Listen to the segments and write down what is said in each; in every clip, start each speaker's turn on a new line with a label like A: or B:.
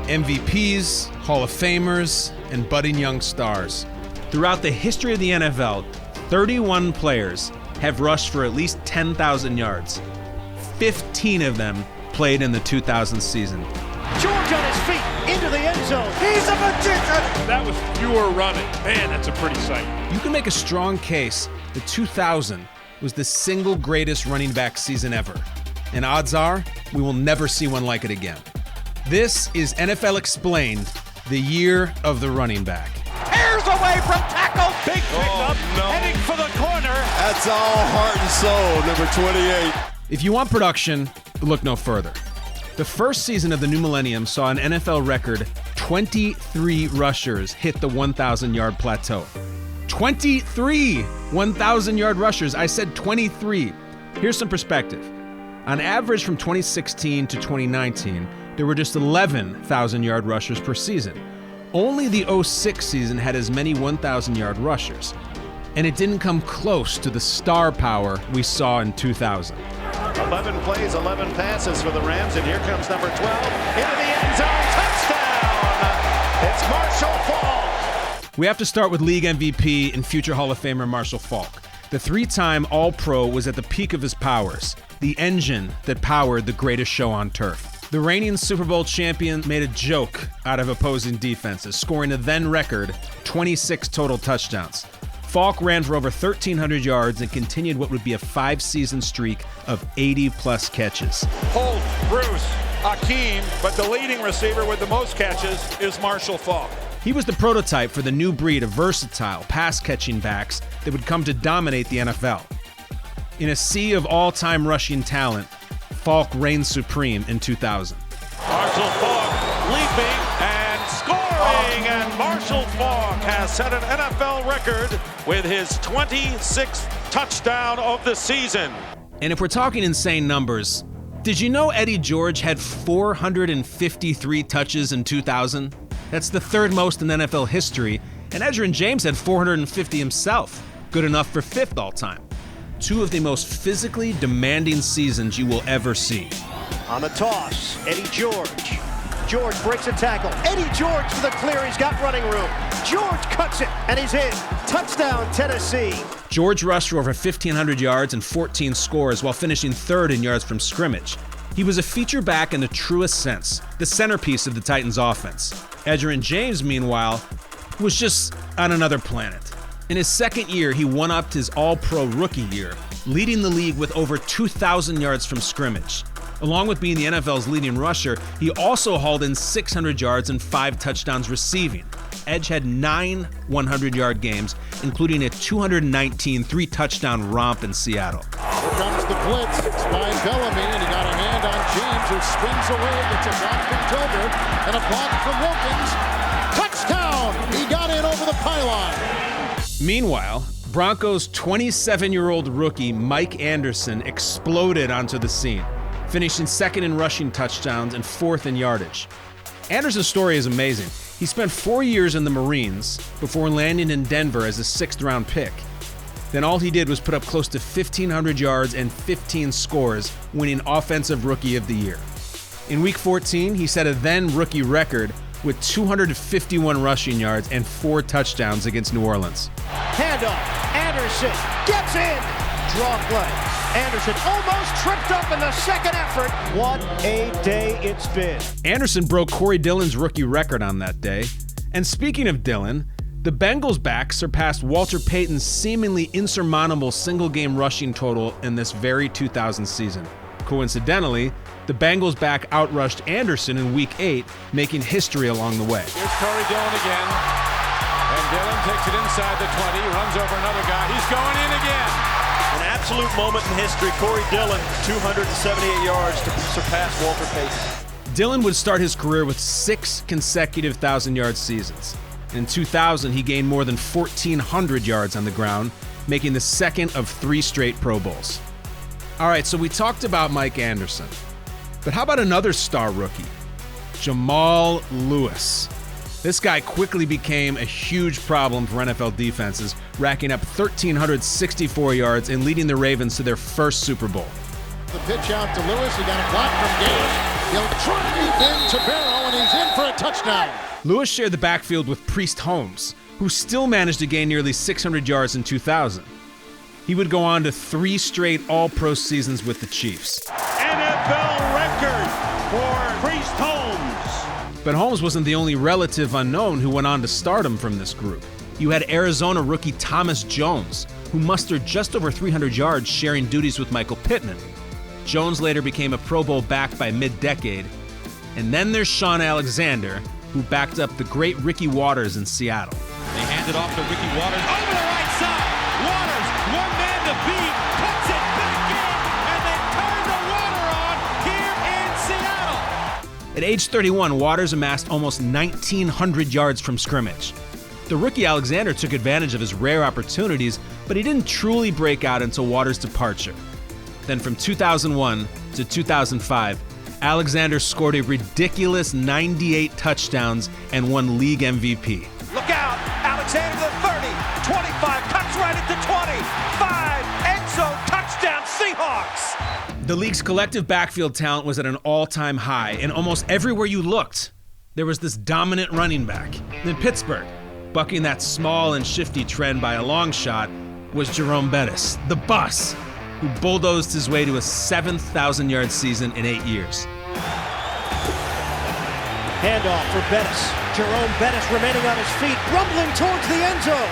A: MVPs, Hall of Famers, and budding young stars. Throughout the history of the NFL, 31 players have rushed for at least 10,000 yards. 15 of them played in the 2000 season.
B: George on his feet, into the end zone. He's a magician!
C: That was pure running. Man, that's a pretty sight.
A: You can make a strong case that 2000 was the single greatest running back season ever. And odds are, we will never see one like it again. This is NFL Explained, the year of the running back.
B: Airs away from tackle.
C: Big pickup, heading for the corner.
D: That's all heart and soul, number 28.
A: If you want production, look no further. The first season of the new millennium saw an NFL record 23 rushers hit the 1,000-yard plateau. 23 1,000-yard rushers. I said 23. Here's some perspective. On average from 2016 to 2019, there were just 11,000-yard rushers per season. Only the 06 season had as many 1,000-yard rushers. And it didn't come close to the star power we saw in 2000.
E: 11 plays, 11 passes for the Rams, and here comes number 12 into the end zone. Touchdown! It's Marshall Falk.
A: We have to start with league MVP and future Hall of Famer Marshall Falk. The three-time All-Pro was at the peak of his powers, the engine that powered the greatest show on turf. The reigning Super Bowl champion made a joke out of opposing defenses, scoring a then record 26 total touchdowns. Falk ran for over 1,300 yards and continued what would be a 5-season streak of 80-plus catches.
C: Holt, Bruce, Akeem, but the leading receiver with the most catches is Marshall Falk.
A: He was the prototype for the new breed of versatile, pass-catching backs that would come to dominate the NFL. In a sea of all-time rushing talent, Falk reigned supreme in 2000.
C: Marshall Falk leaping and scoring, and Marshall Falk has set an NFL record with his 26th touchdown of the season.
A: And if we're talking insane numbers, did you know Eddie George had 453 touches in 2000? That's the third most in NFL history, and Edgerrin James had 450 himself, good enough for fifth all-time. Two of the most physically demanding seasons you will ever see.
B: On the toss, Eddie George. George breaks a tackle. Eddie George to the clear. He's got running room. George cuts it, and he's in. Touchdown, Tennessee.
A: George rushed for over 1,500 yards and 14 scores while finishing third in yards from scrimmage. He was a feature back in the truest sense, the centerpiece of the Titans' offense. Edgerrin James, meanwhile, was just on another planet. In his second year, he one-upped his All-Pro rookie year, leading the league with over 2,000 yards from scrimmage. Along with being the NFL's leading rusher, he also hauled in 600 yards and 5 touchdowns receiving. Edge had 9 100-yard games, including a 219 3-touchdown romp in Seattle.
F: Here comes the blitz. It's by Bellamy, and he got a hand on James, who spins away. Gets a block from Tolbert, and a block from Wilkins. Touchdown! He got in over the pylon.
A: Meanwhile, Broncos' 27-year-old rookie Mike Anderson exploded onto the scene, finishing second in rushing touchdowns and fourth in yardage. Anderson's story is amazing. He spent 4 years in the Marines before landing in Denver as a 6th-round pick. Then all he did was put up close to 1,500 yards and 15 scores, winning Offensive Rookie of the Year. In Week 14, he set a then-rookie record with 251 rushing yards and 4 touchdowns against New Orleans.
B: Handoff. Anderson gets in. Draw play. Anderson almost tripped up in the second effort. What a day it's been.
A: Anderson broke Corey Dillon's rookie record on that day. And speaking of Dillon, the Bengals back surpassed Walter Payton's seemingly insurmountable single-game rushing total in this very 2000 season. Coincidentally, the Bengals back outrushed Anderson in Week 8, making history along the way.
C: Here's Corey Dillon again, and Dillon takes it inside the 20, runs over another guy. He's going in again.
E: An absolute moment in history. Corey Dillon, 278 yards to surpass Walter Payton.
A: Dillon would start his career with 6 consecutive 1,000-yard seasons. In 2000, he gained more than 1,400 yards on the ground, making the second of 3 straight Pro Bowls. All right, so we talked about Mike Anderson. But how about another star rookie? Jamal Lewis. This guy quickly became a huge problem for NFL defenses, racking up 1,364 yards and leading the Ravens to their first Super Bowl.
F: The pitch out to Lewis. He got a block from Gage. He'll drive into Barrow, and he's in for a touchdown.
A: Lewis shared the backfield with Priest Holmes, who still managed to gain nearly 600 yards in 2000. He would go on to 3 straight All-Pro seasons with the Chiefs.
C: NFL record for Priest Holmes.
A: But Holmes wasn't the only relative unknown who went on to stardom from this group. You had Arizona rookie Thomas Jones, who mustered just over 300 yards sharing duties with Michael Pittman. Jones later became a Pro Bowl back by mid-decade. And then there's Shaun Alexander, who backed up the great Ricky Watters in Seattle.
G: They hand it off to Ricky Watters over the right side. Watters, one man to beat, puts it back in, and they turn the water on here in Seattle.
A: At age 31, Watters amassed almost 1,900 yards from scrimmage. The rookie Alexander took advantage of his rare opportunities, but he didn't truly break out until Watters' departure. Then from 2001 to 2005, Alexander scored a ridiculous 98 touchdowns and won league MVP.
B: Look out! Alexander to the 30, 25, cuts right at the 25, end zone, touchdown, Seahawks!
A: The league's collective backfield talent was at an all-time high, and almost everywhere you looked, there was this dominant running back. In Pittsburgh, bucking that small and shifty trend by a long shot, was Jerome Bettis, the bus, who bulldozed his way to a 7,000-yard season in 8 years.
B: Handoff for Bettis. Jerome Bettis remaining on his feet, rumbling towards the end zone.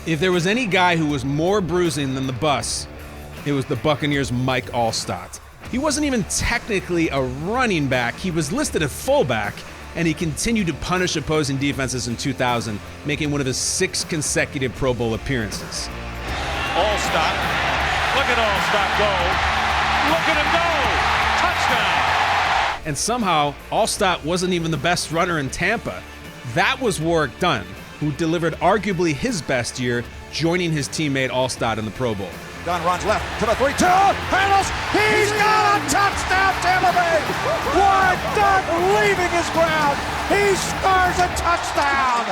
A: If there was any guy who was more bruising than the bus, it was the Buccaneers' Mike Alstott. He wasn't even technically a running back. He was listed at fullback, and he continued to punish opposing defenses in 2000, making one of his 6 consecutive Pro Bowl appearances.
C: Alstott. Look at Alstott go. Look at him go. Touchdown.
A: And somehow, Alstott wasn't even the best runner in Tampa. That was Warrick Dunn, who delivered arguably his best year, joining his teammate Alstott in the Pro Bowl.
E: Dunn runs left to the 3-2, handles, he's got a touchdown, Tampa Bay! Warrick Dunn leaving his ground, he scores a touchdown!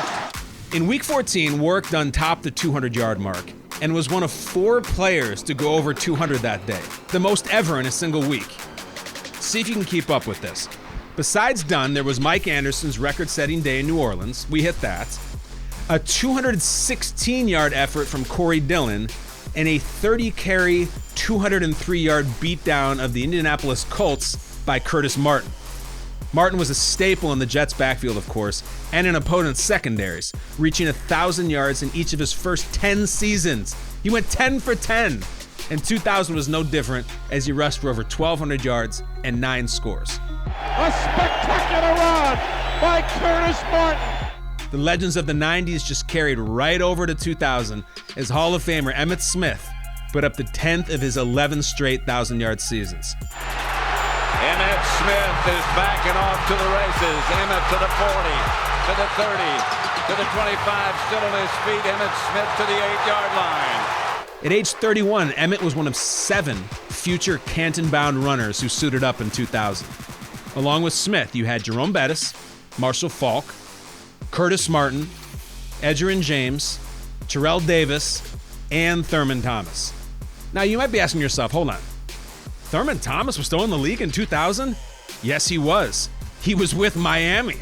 A: In Week 14, Warrick Dunn topped the 200-yard mark and was one of 4 players to go over 200 that day, the most ever in a single week. See if you can keep up with this. Besides Dunn, there was Mike Anderson's record-setting day in New Orleans. We hit that. A 216-yard effort from Corey Dillon, and a 30-carry, 203-yard beatdown of the Indianapolis Colts by Curtis Martin. Martin was a staple in the Jets' backfield, of course, and in opponents' secondaries, reaching 1,000 yards in each of his first 10 seasons. He went 10 for 10, and 2000 was no different as he rushed for over 1,200 yards and 9 scores.
C: A spectacular run by Curtis Martin.
A: The legends of the 90s just carried right over to 2000 as Hall of Famer Emmett Smith put up the 10th of his 11 straight 1,000-yard seasons.
H: Emmett Smith is backing off to the races. Emmett to the 40, to the 30, to the 25, still on his feet. Emmett Smith to the 8-yard line.
A: At age 31, Emmett was one of 7 future Canton-bound runners who suited up in 2000. Along with Smith, you had Jerome Bettis, Marshall Falk, Curtis Martin, Edgerrin James, Terrell Davis, and Thurman Thomas. Now, you might be asking yourself, hold on. Thurman Thomas was still in the league in 2000? Yes, he was. He was with Miami.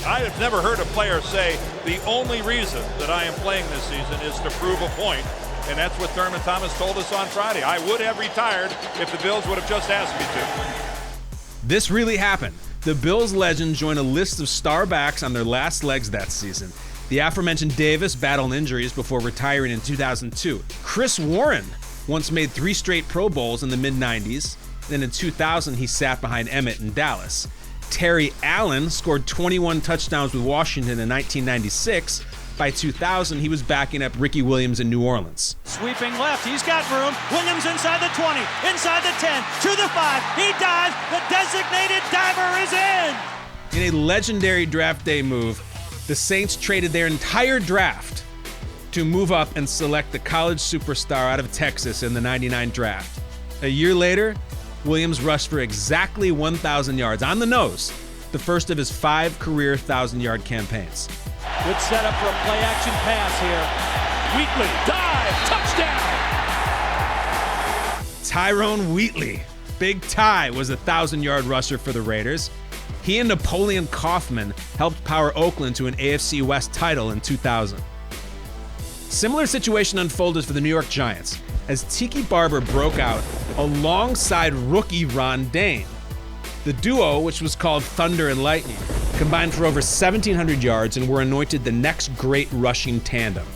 I: I have never heard a player say, the only reason that I am playing this season is to prove a point, and that's what Thurman Thomas told us on Friday. I would have retired if the Bills would have just asked me to.
A: This really happened. The Bills legend joined a list of star backs on their last legs that season. The aforementioned Davis battled injuries before retiring in 2002. Chris Warren once made 3 straight Pro Bowls in the mid-90s. Then in 2000, he sat behind Emmett in Dallas. Terry Allen scored 21 touchdowns with Washington in 1996. By 2000, he was backing up Ricky Williams in New Orleans.
J: Sweeping left, he's got room. Williams inside the 20, inside the 10, to the 5. He dives, the designated diver is in.
A: In a legendary draft day move, the Saints traded their entire draft to move up and select the college superstar out of Texas in the 99 draft. A year later, Williams rushed for exactly 1,000 yards on the nose, the first of his 5 career 1,000-yard campaigns.
J: Good setup for a play-action pass here. Wheatley, dive, touchdown!
A: Tyrone Wheatley. Big Ty was a 1,000-yard rusher for the Raiders. He and Napoleon Kaufman helped power Oakland to an AFC West title in 2000. Similar situation unfolded for the New York Giants as Tiki Barber broke out alongside rookie Ron Dayne. The duo, which was called Thunder and Lightning, combined for over 1,700 yards and were anointed the next great rushing tandem.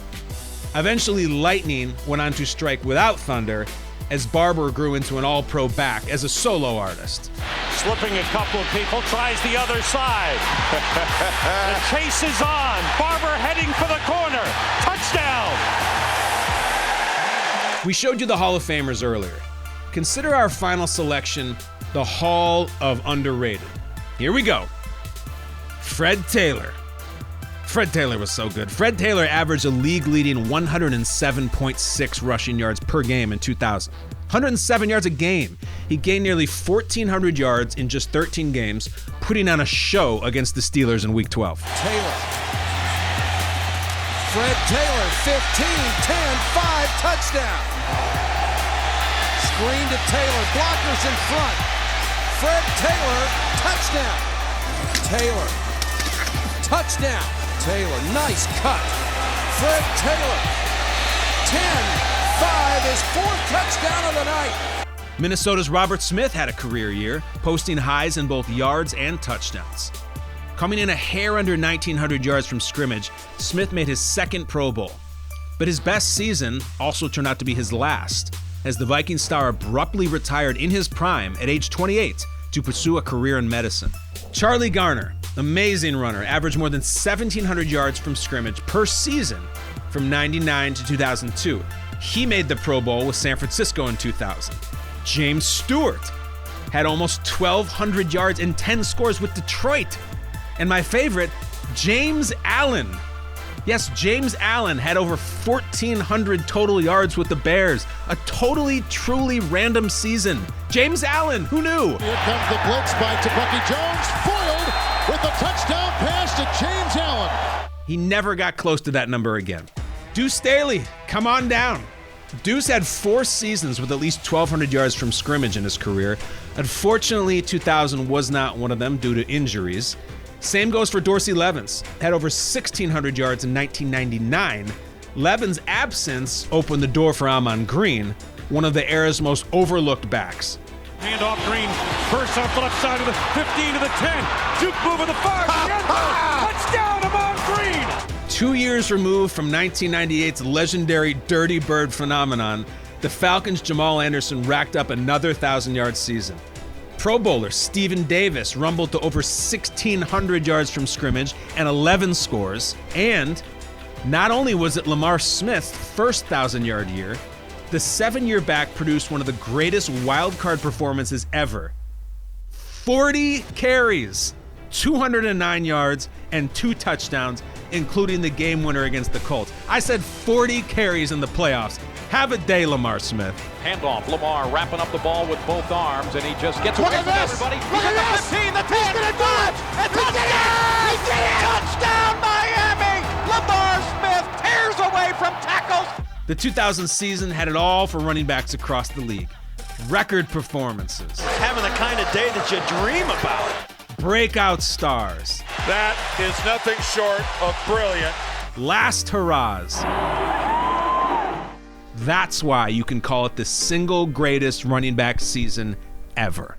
A: Eventually, Lightning went on to strike without Thunder as Barber grew into an all-pro back as a solo artist.
J: Slipping a couple of people, tries the other side. The chase is on. Barber heading for the corner. Touchdown!
A: We showed you the Hall of Famers earlier. Consider our final selection the Hall of Underrated. Here we go. Fred Taylor. Fred Taylor was so good. Fred Taylor averaged a league-leading 107.6 rushing yards per game in 2000. 107 yards a game. He gained nearly 1,400 yards in just 13 games, putting on a show against the Steelers in Week 12.
E: Taylor. Fred Taylor, 15, 10, 5, touchdown. Screen to Taylor, blockers in front. Fred Taylor, touchdown. Taylor, touchdown. Taylor, nice cut. Fred Taylor, 10-5, his fourth touchdown of the night.
A: Minnesota's Robert Smith had a career year, posting highs in both yards and touchdowns. Coming in a hair under 1,900 yards from scrimmage, Smith made his second Pro Bowl. But his best season also turned out to be his last, as the Viking star abruptly retired in his prime at age 28 to pursue a career in medicine. Charlie Garner, amazing runner, averaged more than 1,700 yards from scrimmage per season from 99 to 2002. He made the Pro Bowl with San Francisco in 2000. James Stewart had almost 1,200 yards and 10 scores with Detroit. And my favorite, James Allen. Yes, James Allen had over 1,400 total yards with the Bears. A totally, truly random season. James Allen, who knew?
F: Here comes the blitz by Bucky Jones, foiled with a touchdown pass to James Allen.
A: He never got close to that number again. Deuce Staley, come on down. Deuce had 4 seasons with at least 1,200 yards from scrimmage in his career. Unfortunately, 2000 was not one of them due to injuries. Same goes for Dorsey Levens, had over 1,600 yards in 1999. Levens' absence opened the door for Amon Green, one of the era's most overlooked backs.
J: Hand off Green, first off the left side of the 15 to the 10. Juke move of the 5 to the end zone. Touchdown, Amon Green!
A: 2 years removed from 1998's legendary Dirty Bird phenomenon, the Falcons' Jamal Anderson racked up another 1,000-yard season. Pro Bowler Stephen Davis rumbled to over 1,600 yards from scrimmage and 11 scores. And not only was it Lamar Smith's first 1,000-yard year, the 7-year back produced one of the greatest wildcard performances ever. 40 carries, 209 yards, and 2 touchdowns, including the game winner against the Colts. I said 40 carries in the playoffs. Have a day, Lamar Smith.
G: Handoff, Lamar wrapping up the ball with both arms, and he just gets away from everybody.
J: Look at this! 15, the 10, he's gonna do it! And touchdown! He did it! Touchdown, Miami! Lamar Smith tears away from tackles.
A: The 2000 season had it all for running backs across the league. Record performances.
B: Having the kind of day that you dream about.
A: Breakout stars.
I: That is nothing short of brilliant.
A: Last hurrahs. That's why you can call it the single greatest running back season ever.